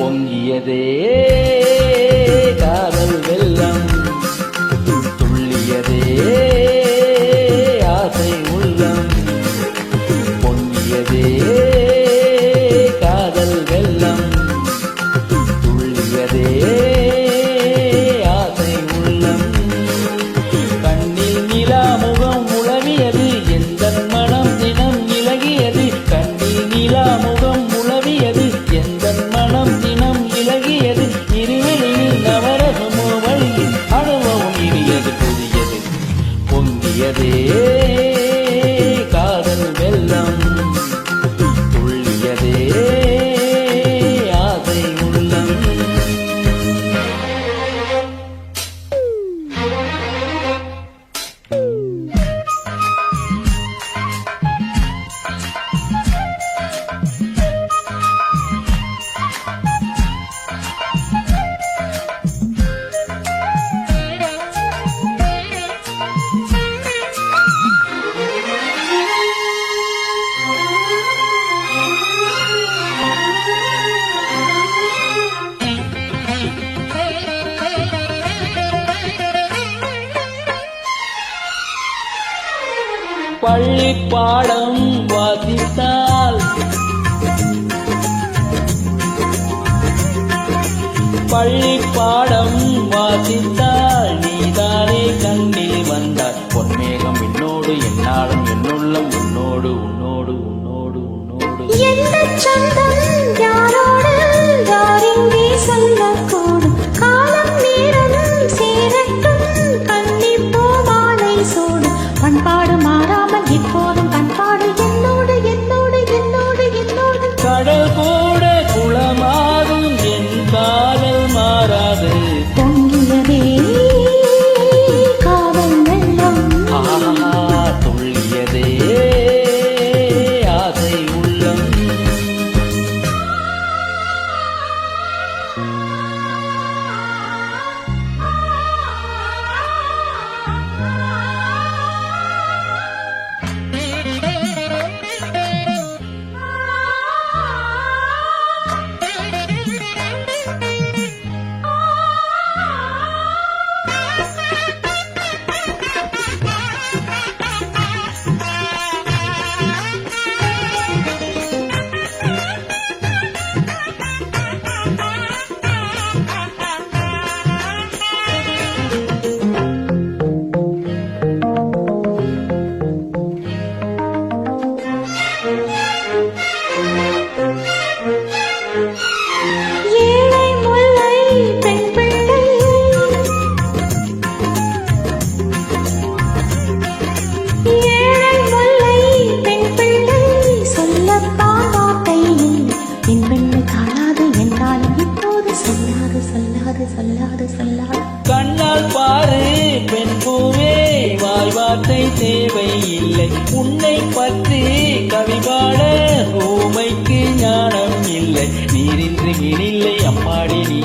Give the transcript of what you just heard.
பொங்கியதே காதல் வெள்ளம், துள்ளியதே ஆசை உள்ளம். பொங்கியதே காதல் வெள்ளம், துள்ளியதே ஆசை உள்ளம். கண்ணில் நிலா முகம் உளவியது, எந்த மனம் தினம் இலகியது. கண்ணில் நிலா முகம் உளவியது, எந்த மனம் தினம் இலகியது. இருவெளியில் நவரசமோ வழியில் அனுபவம் இனியது புதியது. பொங்கியதே காதல் வெள்ளம், துள்ளியதே ஆசை உள்ளம். பள்ளி பாடம் வாசித்தால், பள்ளி பாடம் வாசித்தால் நீதானே கண்ணில் வந்தாய். பொன்மேகம் என்னோடு என்னாலும் என்னுள்ளம் உன்னோடு உன்னோடு உன்னோடு உன்னோடு. எந்தச் சொந்தம் யாரோடு யாரெங்கே சொல்லக்கூடும். காலம் நேரம் சேரட்டும், கன்னிப்பூ மாலை சூடும். பண்பாடு மாறாமல் இப்போதும் பண்பாடு என்னோடு என்னோடு என்னோடு என்னோடு. கடல் கூட குளமாகும், என் காதல் மாறாது. பொங்கியதே காதல் வெள்ளம், துள்ளியதே ஆசை உள்ளம். ஏழை முல்லை பெண் பிள்ளை, ஏழை முல்லை பெண் பிள்ளை. சொல்லத்தான் வார்த்தை இல்லை, என் பெண்ணை காணாது என்றாலும் இப்போது சொல்லாது சொல்லாது சொல்லாது சொல்லாது. கண்ணால் பாரு பெண் பூவே, வாய் வார்த்தை தேவை இல்லை. உன்னை பற்றி கவிபாட ஊமைக்கு ஞானம் இல்லை. நீரின்றி மீனில்லை அம்மாடி, நீ